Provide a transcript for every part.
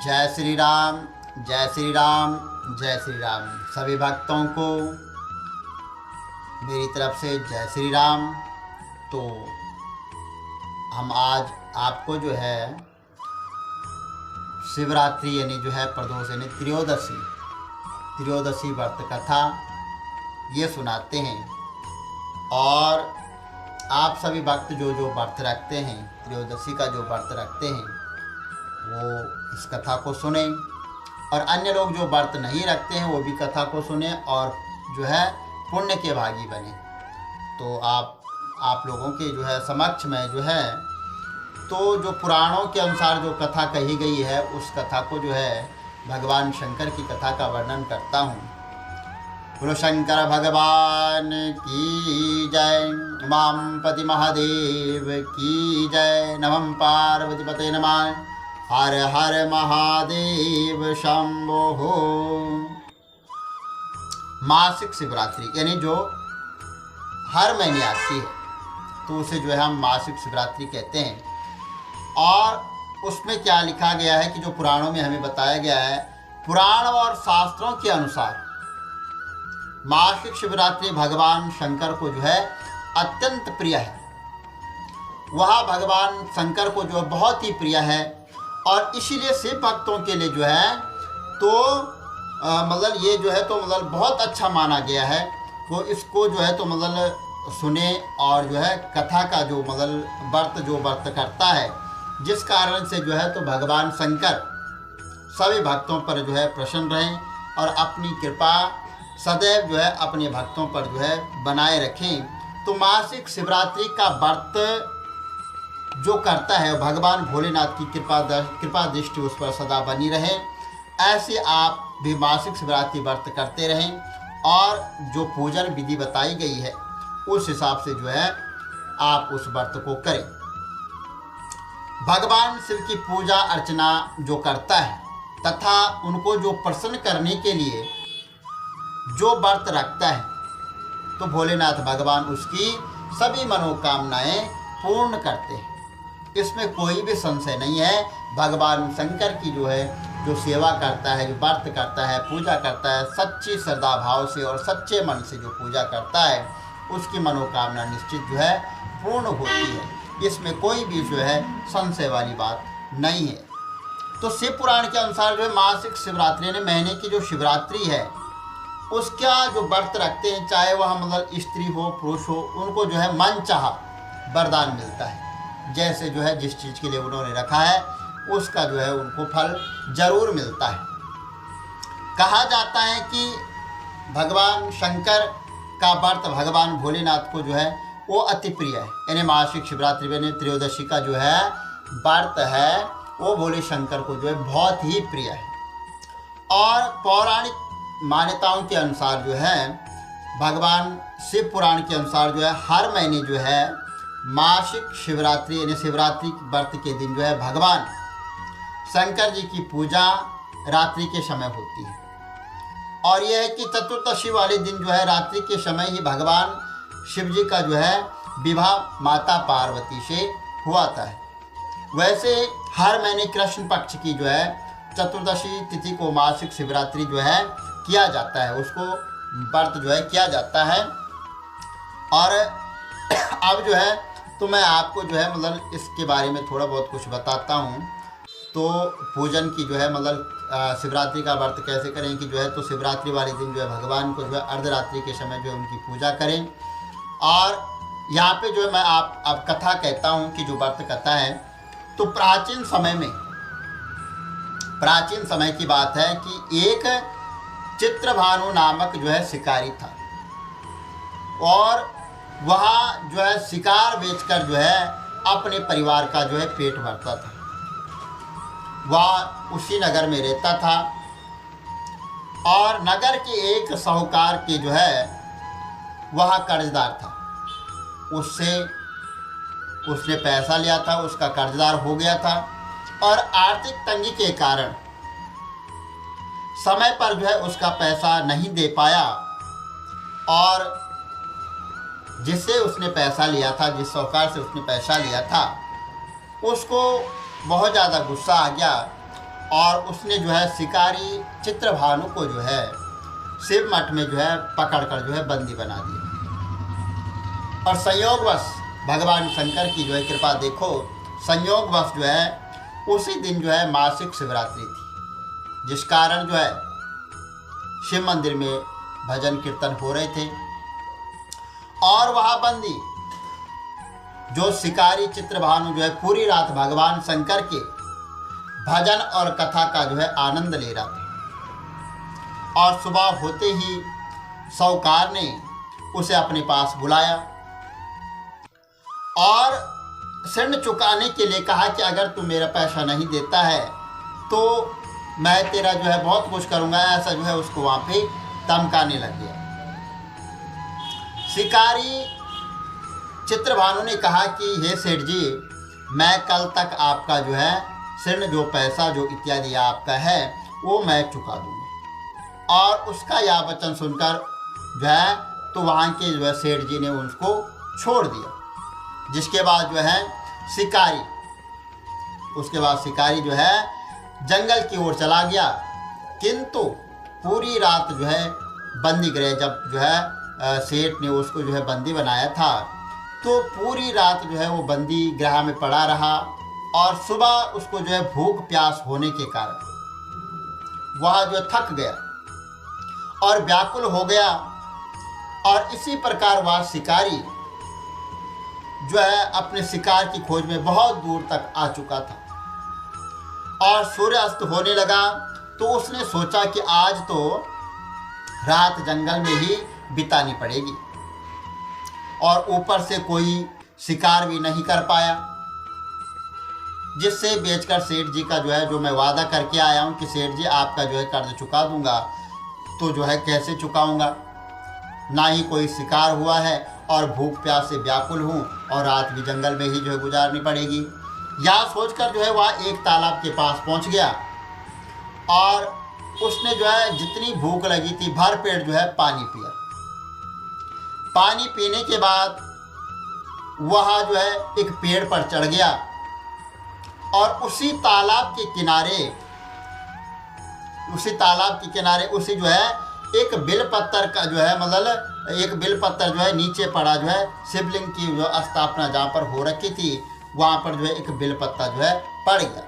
जय श्री राम, जय श्री राम, जय श्री राम। सभी भक्तों को मेरी तरफ से जय श्री राम। तो हम आज आपको जो है शिवरात्रि यानी जो है प्रदोष यानी त्रयोदशी व्रत कथा ये सुनाते हैं। और आप सभी भक्त जो व्रत रखते हैं, त्रयोदशी का जो व्रत रखते हैं वो इस कथा को सुने, और अन्य लोग जो व्रत नहीं रखते हैं वो भी कथा को सुने और जो है पुण्य के भागी बने। तो आप लोगों के जो है समक्ष में जो है तो जो पुराणों के अनुसार जो कथा कही गई है उस कथा को जो है भगवान शंकर की कथा का वर्णन करता हूँ। बोलो शंकर भगवान की जय, उमापति महादेव की जय, नमः पार्वती पते नमः, हर हर महादेव शंभो। मासिक शिवरात्रि यानी जो हर महीने आती है तो उसे जो है हम मासिक शिवरात्रि कहते हैं। और उसमें क्या लिखा गया है कि जो पुराणों में हमें बताया गया है, पुराण और शास्त्रों के अनुसार मासिक शिवरात्रि भगवान शंकर को जो है अत्यंत प्रिय है। वह भगवान शंकर को जो बहुत ही प्रिय है और इसीलिए शिव भक्तों के लिए जो है तो मतलब ये जो है तो मतलब बहुत अच्छा माना गया है। तो इसको जो है तो मतलब सुने और जो है कथा का जो मतलब व्रत करता है, जिस कारण से जो है तो भगवान शंकर सभी भक्तों पर जो है प्रसन्न रहें और अपनी कृपा सदैव जो है अपने भक्तों पर जो है बनाए रखें। तो मासिक शिवरात्रि का व्रत जो करता है भगवान भोलेनाथ की कृपा दृष्टि उस पर सदा बनी रहे। ऐसे आप भी मासिक शिवरात्रि व्रत करते रहें और जो पूजन विधि बताई गई है उस हिसाब से जो है आप उस व्रत को करें। भगवान शिव की पूजा अर्चना जो करता है तथा उनको जो प्रसन्न करने के लिए जो व्रत रखता है तो भोलेनाथ भगवान उसकी सभी मनोकामनाएं पूर्ण करते हैं। इसमें कोई भी संशय नहीं है। भगवान शंकर की जो है जो सेवा करता है, जो व्रत करता है, पूजा करता है, सच्ची श्रद्धा भाव से और सच्चे मन से जो पूजा करता है उसकी मनोकामना निश्चित जो है पूर्ण होती है। इसमें कोई भी जो है संशय वाली बात नहीं है। तो शिव पुराण के अनुसार जो है मासिक शिवरात्रि यानी महीने की जो शिवरात्रि है उसका जो व्रत रखते हैं, चाहे वह मतलब स्त्री हो पुरुष हो, उनको जो है मन चाह वरदान मिलता है। जैसे जो है जिस चीज़ के लिए उन्होंने रखा है उसका जो है उनको फल जरूर मिलता है। कहा जाता है कि भगवान शंकर का व्रत भगवान भोलेनाथ को जो है वो अति प्रिय है। यानी मासिक शिवरात्रि यानी त्रयोदशी का जो है व्रत है वो भोले शंकर को जो है बहुत ही प्रिय है। और पौराणिक मान्यताओं के अनुसार जो है भगवान शिव पुराण के अनुसार जो है हर महीने जो है मासिक शिवरात्रि यानी शिवरात्रि व्रत के दिन जो है भगवान शंकर जी की पूजा रात्रि के समय होती है। और यह है कि चतुर्दशी वाले दिन जो है रात्रि के समय ही भगवान शिव जी का जो है विवाह माता पार्वती से हुआ था। वैसे हर महीने कृष्ण पक्ष की जो है चतुर्दशी तिथि को मासिक शिवरात्रि जो है किया जाता है, उसको व्रत जो है किया जाता है। और अब जो है तो मैं आपको जो है मतलब इसके बारे में थोड़ा बहुत कुछ बताता हूँ। तो पूजन की जो है मतलब शिवरात्रि का व्रत कैसे करें कि जो है तो शिवरात्रि वाले दिन जो है भगवान को जो है अर्धरात्रि के समय जो है उनकी पूजा करें। और यहाँ पे जो है मैं अब कथा कहता हूँ कि जो व्रत कथा है तो प्राचीन समय की बात है कि एक चित्रभानु नामक जो है शिकारी था और वह जो है शिकार बेचकर जो है अपने परिवार का जो है पेट भरता था। वह उसी नगर में रहता था और नगर के एक साहूकार के जो है वह कर्जदार था। उसने पैसा लिया था, उसका कर्जदार हो गया था और आर्थिक तंगी के कारण समय पर जो है उसका पैसा नहीं दे पाया। और जिससे उसने पैसा लिया था, जिस साहूकार से उसने पैसा लिया था, उसको बहुत ज़्यादा गुस्सा आ गया और उसने जो है शिकारी चित्रभानु को जो है शिव मठ में जो है पकड़कर जो है बंदी बना दिया। और संयोगवश भगवान शंकर की जो है कृपा देखो, संयोगवश जो है उसी दिन जो है मासिक शिवरात्रि थी, जिस कारण जो है शिव मंदिर में भजन कीर्तन हो रहे थे। और वह बंदी जो शिकारी चित्रभानु जो है पूरी रात भगवान शंकर के भजन और कथा का जो है आनंद ले रहा था। और सुबह होते ही साहूकार ने उसे अपने पास बुलाया और ऋण चुकाने के लिए कहा कि अगर तू मेरा पैसा नहीं देता है तो मैं तेरा जो है बहुत कुछ करूँगा। ऐसा जो है उसको वहाँ पे धमकाने लग गया। शिकारी चित्रभानु ने कहा कि हे सेठ जी, मैं कल तक आपका जो है ऋण जो पैसा जो इत्यादि आपका है वो मैं चुका दूँगा। और उसका यह वचन सुनकर जो है तो वहाँ के जो है सेठ जी ने उनको छोड़ दिया। जिसके बाद जो है उसके बाद शिकारी जो है जंगल की ओर चला गया। किंतु पूरी रात जो है बंदी गृह, जब जो है सेठ ने उसको जो है बंदी बनाया था, तो पूरी रात जो है वो बंदी गृह में पड़ा रहा। और सुबह उसको जो है भूख प्यास होने के कारण वह जो थक गया और व्याकुल हो गया। और इसी प्रकार वह शिकारी जो है अपने शिकार की खोज में बहुत दूर तक आ चुका था। और सूर्यास्त होने लगा तो उसने सोचा कि आज तो रात जंगल में ही बितानी पड़ेगी। और ऊपर से कोई शिकार भी नहीं कर पाया, जिससे बेचकर सेठ जी का जो है जो मैं वादा करके आया हूँ कि सेठ जी आपका जो है कर्ज चुका दूंगा, तो जो है कैसे चुकाऊंगा, ना ही कोई शिकार हुआ है और भूख प्यास से व्याकुल हूँ और रात भी जंगल में ही जो है गुजारनी पड़ेगी। यह सोचकर जो है वह एक तालाब के पास पहुँच गया और उसने जो है जितनी भूख लगी थी भर पेट जो है पानी पिया। पानी पीने के बाद वह जो है एक पेड़ पर चढ़ गया और उसी तालाब के किनारे उसी जो है एक बिलपत्तर का जो है मतलब एक बिलपत्तर जो है नीचे पड़ा जो है शिवलिंग की जो स्थापना जहाँ पर हो रखी थी वहाँ पर जो है एक बिलपत्ता जो है पड़ गया।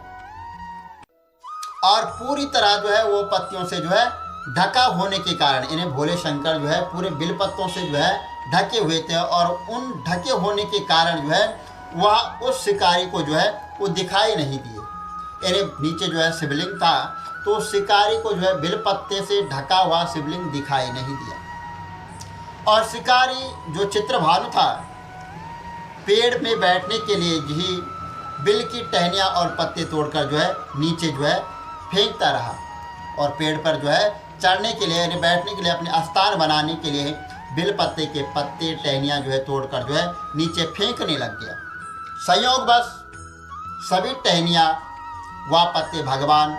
और पूरी तरह जो है वो पत्तियों से जो है ढका होने के कारण इन्हें भोले शंकर जो है पूरे बिलपत्तों से जो है ढके हुए थे। और उन ढके होने के कारण जो है वह उस शिकारी को जो है वो दिखाई नहीं दिए। इन्हें नीचे जो है शिवलिंग था तो उस शिकारी को जो है बिलपत्ते से ढका हुआ शिवलिंग दिखाई नहीं दिया। और शिकारी जो चित्रभानु था पेड़ में बैठने के लिए ही बिल की टहनियाँ और पत्ते तोड़कर जो है नीचे जो है फेंकता रहा। और पेड़ पर जो है चढ़ने के लिए यानी बैठने के लिए अपने स्थान बनाने के लिए बिल पत्ते के पत्ते टहनियाँ जो है तोड़कर जो है नीचे फेंकने लग गया। संयोगवश सभी टहनियाँ व पत्ते भगवान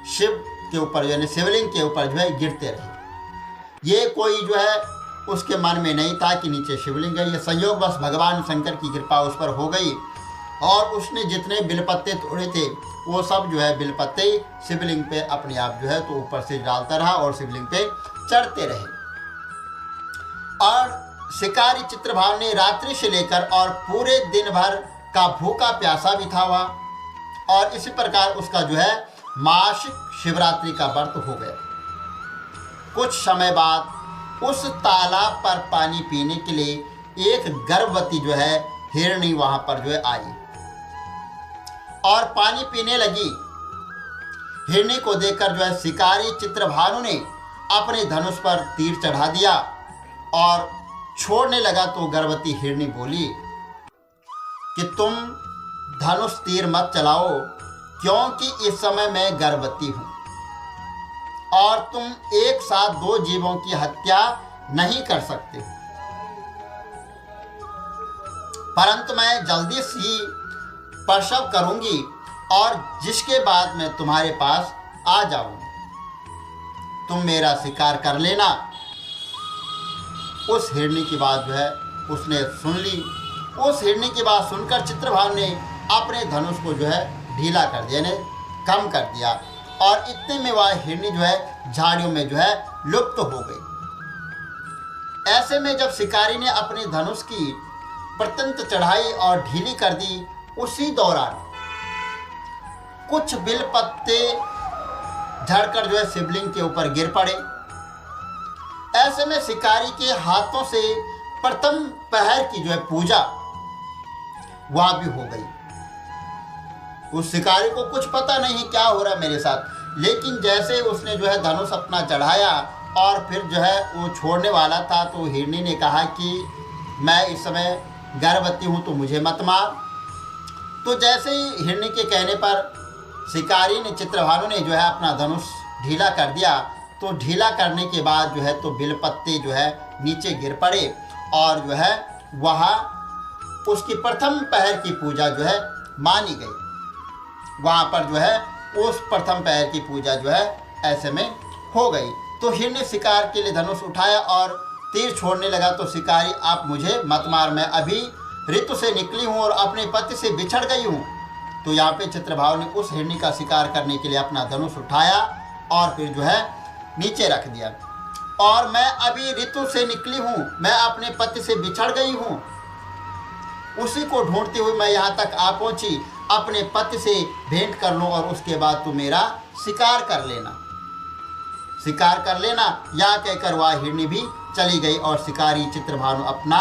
शिव के ऊपर यानी शिवलिंग के ऊपर जो है गिरते रहे। ये कोई जो है उसके मन में नहीं था कि नीचे शिवलिंग है। ये संयोगवश भगवान शंकर की कृपा उस पर हो गई और उसने जितने बिलपत्ते तोड़े थे वो सब जो है बिलपत्ते शिवलिंग पे अपने आप जो है तो ऊपर से डालता रहा और शिवलिंग पे चढ़ते रहे। और शिकारी चित्रभानु ने रात्रि से लेकर और पूरे दिन भर का भूखा प्यासा भी था वह। और इसी प्रकार उसका जो है मासिक शिवरात्रि का व्रत हो गया। कुछ समय बाद उस तालाब पर पानी पीने के लिए एक गर्भवती जो है हिरणी वहां पर जो है आई और पानी पीने लगी। हिरणी को देखकर जो है शिकारी चित्रभानु ने अपने धनुष पर तीर चढ़ा दिया और छोड़ने लगा तो गर्भवती हिरणी बोली कि तुम धनुष तीर मत चलाओ, क्योंकि इस समय मैं गर्भवती हूं और तुम एक साथ दो जीवों की हत्या नहीं कर सकते, परंतु मैं जल्दी ही प्रसव करूंगी और जिसके बाद मैं तुम्हारे पास आ जाऊंगी, तुम मेरा शिकार कर लेना। उस हिरणी की बात जो है उसने सुन ली। उस हिरणी की बात सुनकर चित्रभानु ने अपने धनुष को जो है ढीला कर दिया, कम कर दिया और इतने में वह हिरनी जो है झाड़ियों में जो है लुप्त हो गई। ऐसे में जब शिकारी ने अपने धनुष की प्रत्यंत चढ़ाई और ढीली कर दी, उसी दौरान कुछ बिल पत्ते झड़कर जो है शिवलिंग के ऊपर गिर पड़े। ऐसे में शिकारी के हाथों से प्रथम पहर की जो है पूजा वह भी हो गई। उस शिकारी को कुछ पता नहीं क्या हो रहा मेरे साथ, लेकिन जैसे उसने जो है धनुष अपना चढ़ाया और फिर जो है वो छोड़ने वाला था, तो हिरनी ने कहा कि मैं इस समय गर्भवती हूँ, तो मुझे मत मार। तो जैसे ही हिरनी के कहने पर शिकारी ने, चित्रभानु ने जो है अपना धनुष ढीला कर दिया, तो ढीला करने के बाद जो है तो बिलपत्ते जो है नीचे गिर पड़े और जो है वहाँ उसकी प्रथम पहर की पूजा जो है मानी गई। वहाँ पर जो है उस प्रथम पहर की पूजा जो है ऐसे में हो गई। तो हिरनी शिकार के लिए धनुष उठाया और तीर छोड़ने लगा। तो शिकारी, आप मुझे मत मार, मैं अभी ऋतु से निकली हूँ और अपने पति से बिछड़ गई हूँ। तो यहाँ पे चित्रभाव ने उस हिरनी का शिकार करने के लिए अपना धनुष उठाया और फिर जो है नीचे रख दिया। और मैं अभी ऋतु से निकली हूँ, मैं अपने पति से बिछड़ गई हूँ, उसी को ढूंढती हुई मैं यहाँ तक आ पहुँची। अपने पति से भेंट कर लूँ और उसके बाद तू मेरा शिकार कर लेना, शिकार कर लेना। यहाँ कहकर वह हिरनी भी चली गई और शिकारी चित्रभानु अपना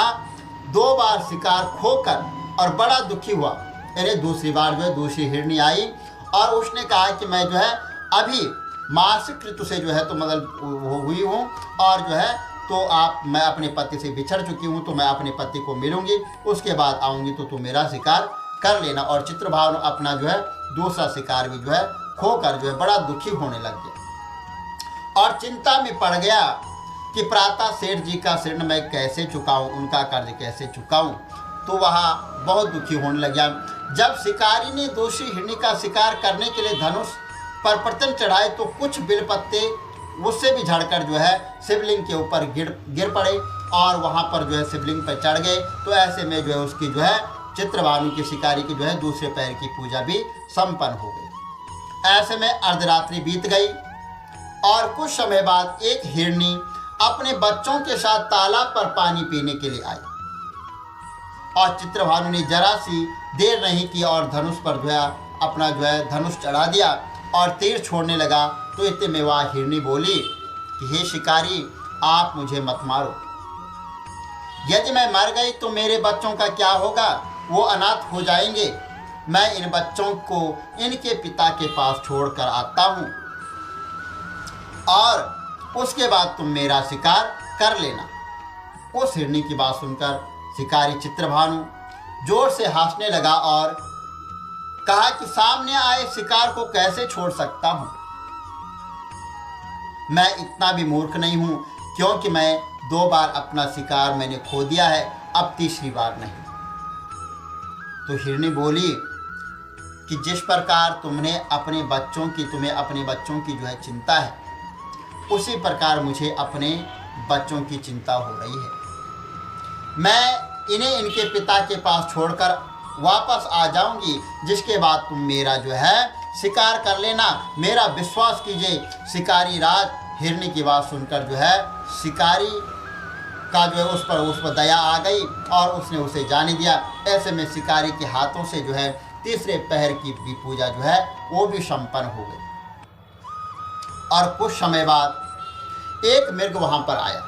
2 बार शिकार खोकर और बड़ा दुखी हुआ। अरे दूसरी बार जो है दूसरी हिरनी आई और उसने कहा कि मैं जो है अभी मासिक ऋतु से जो है तो मतलब हुई हूँ और जो है तो मैं अपने पति से बिछड़ चुकी हूँ, तो मैं अपने पति को मिलूंगी, उसके बाद आऊँगी तो तू मेरा शिकार कर लेना। और चित्रभानु अपना जो है दूसरा शिकार भी जो है खोकर जो है बड़ा दुखी होने लग गया और चिंता में पड़ गया कि प्रातः सेठ जी का ऋण मैं कैसे चुकाऊं, उनका कर्ज कैसे चुकाऊं। तो वहाँ बहुत दुखी होने लग गया। जब शिकारी ने दूसरी हिरनी का शिकार करने के लिए धनुष पर प्रत्यंत चढ़ाए, तो कुछ बिलपत्ते उससे भी झड़कर जो है शिवलिंग के ऊपर गिर पड़े और वहाँ पर जो है शिवलिंग पर चढ़ गए। तो ऐसे में जो है उसकी जो है चित्रभानु की शिकारी की जो है दूसरे पैर की पूजा भी संपन्न हो गई। ऐसे में अर्धरात्रि बीत गई और कुछ समय बाद एक हिरनी अपने बच्चों के साथ तालाब पर पानी पीने के लिए आई और चित्रभानु ने जरा सी देर नहीं की और धनुष पर जो है अपना जो है धनुष चढ़ा दिया और तीर छोड़ने लगा। तो इतने में वह हिरनी बोली कि हे शिकारी, आप मुझे मत मारो, यदि मैं मर गई तो मेरे बच्चों का क्या होगा, वो अनाथ हो जाएंगे। मैं इन बच्चों को इनके पिता के पास छोड़कर आता हूँ और उसके बाद तुम मेरा शिकार कर लेना। उस हिरनी की बात सुनकर शिकारी चित्रभानु जोर से हंसने लगा और कहा कि सामने आए शिकार को कैसे छोड़ सकता हूँ, मैं इतना भी मूर्ख नहीं हूँ, क्योंकि मैं 2 बार अपना शिकार मैंने खो दिया है, अब तीसरी बार नहीं। तो हिरनी बोली कि जिस प्रकार तुम्हें अपने बच्चों की जो है चिंता है, उसी प्रकार मुझे अपने बच्चों की चिंता हो रही है। मैं इन्हें इनके पिता के पास छोड़कर वापस आ जाऊंगी, जिसके बाद तुम मेरा जो है शिकार कर लेना। मेरा विश्वास कीजिए। शिकारी राज हिरनी की बात सुनकर जो है शिकारी का जो है उस पर दया आ गई और उसने उसे जाने दिया। ऐसे में शिकारी के हाथों से जो है तीसरे पहर की भी पूजा जो है वो भी संपन्न हो गई। और कुछ समय बाद एक मृग वहां पर आया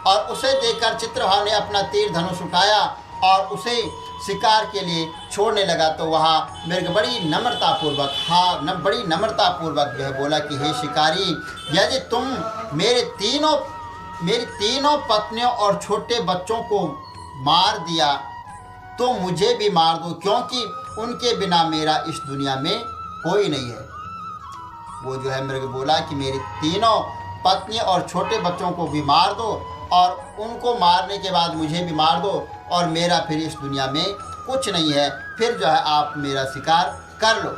और उसे देखकर चित्रभानु ने अपना तीर धनुष उठाया और उसे शिकार के लिए छोड़ने लगा। तो वहाँ मृग बड़ी नम्रतापूर्वक जो है बोला कि हे शिकारी, यदि तुम मेरी तीनों पत्नियों और छोटे बच्चों को मार दिया तो मुझे भी मार दो, क्योंकि उनके बिना मेरा इस दुनिया में कोई नहीं है। वो जो है मृग बोला कि मेरी तीनों पत्नी और छोटे बच्चों को भी मार दो और उनको मारने के बाद मुझे भी मार दो और मेरा फिर इस दुनिया में कुछ नहीं है, फिर जो है आप मेरा शिकार कर लो,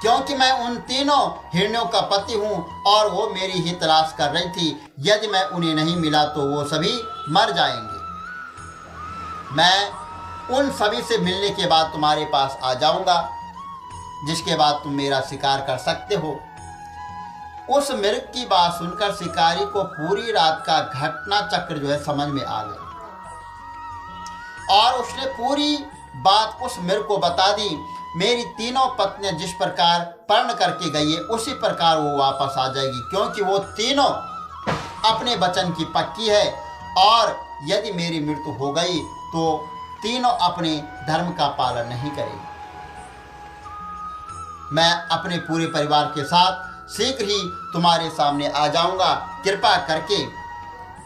क्योंकि मैं उन तीनों हिरनियों का पति हूँ और वो मेरी ही तलाश कर रही थी। यदि मैं उन्हें नहीं मिला तो वो सभी मर जाएंगे। मैं उन सभी से मिलने के बाद तुम्हारे पास आ जाऊँगा जिसके बाद तुम मेरा शिकार कर सकते हो। उस मृग की बात सुनकर शिकारी को पूरी रात का घटना चक्र जो है समझ में आ गया और उसने पूरी बात उस मृग को बता दी। मेरी तीनों पत्नियां जिस प्रकार पर्ण करके गई है उसी प्रकार वो वापस आ जाएगी, क्योंकि वो तीनों अपने वचन की पक्की है और यदि मेरी मृत्यु हो गई तो तीनों अपने धर्म का पालन नहीं करेगी। मैं अपने पूरे परिवार के साथ शीघ्र ही तुम्हारे सामने आ जाऊंगा, कृपा करके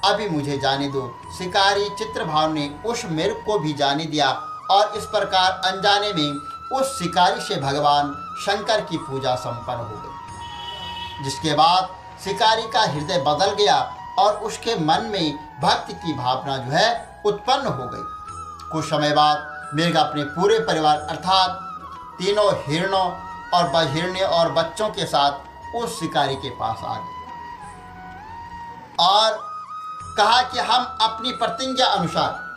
अभी मुझे जाने दो। शिकारी चित्रभानु ने उस मृग को भी जाने दिया और इस प्रकार अनजाने में उस शिकारी से भगवान शंकर की पूजा संपन्न हो गई, जिसके बाद शिकारी का हृदय बदल गया और उसके मन में भक्ति की भावना जो है उत्पन्न हो गई। कुछ समय बाद मृग अपने पूरे परिवार अर्थात तीनों हिरणों और बहिरने और बच्चों के साथ उस शिकारी के पास आ गए और कहा कि हम अपनी प्रतिज्ञा अनुसार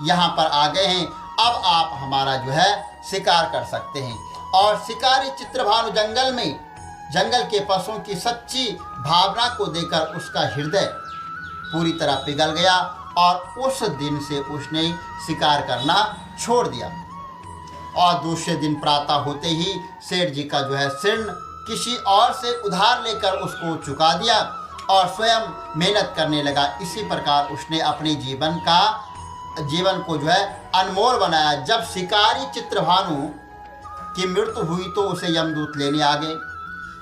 यहाँ पर आ गए हैं, अब आप हमारा जो है शिकार कर सकते हैं। और शिकारी चित्रभानु जंगल के पशुओं की सच्ची भावना को देखकर उसका हृदय पूरी तरह पिघल गया और उस दिन से उसने शिकार करना छोड़ दिया। और दूसरे दिन प्रातः होते ही सेठ जी का जो है ऋण किसी और से उधार लेकर उसको चुका दिया और स्वयं मेहनत करने लगा। इसी प्रकार उसने अपने जीवन को जो है अनमोल बनाया। जब शिकारी चित्रभानु की मृत्यु हुई तो उसे यमदूत लेने आ गए,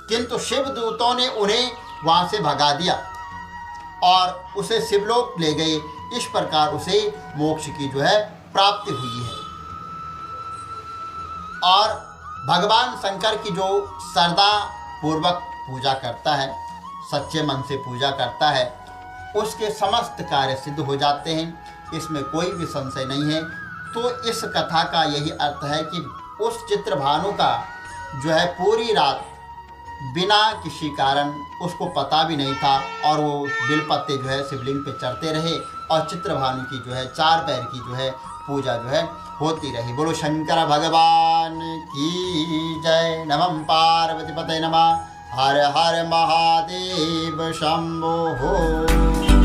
किंतु शिवदूतों ने उन्हें वहां से भगा दिया और उसे शिवलोक ले गए। इस प्रकार उसे मोक्ष की जो है प्राप्ति हुई है। और भगवान शंकर की जो श्रद्धा पूर्वक पूजा करता है, सच्चे मन से पूजा करता है, उसके समस्त कार्य सिद्ध हो जाते हैं, इसमें कोई भी संशय नहीं है। तो इस कथा का यही अर्थ है कि उस चित्रभानु का जो है पूरी रात बिना किसी कारण उसको पता भी नहीं था और वो बिलपत्ते जो है शिवलिंग पे चढ़ते रहे और चित्रभानु की जो है 4 पैर की जो है पूजा जो है होती रही। बोलो शंकर भगवान की जय। नमः पार्वती पते नमः। हर हर महादेव शंभो।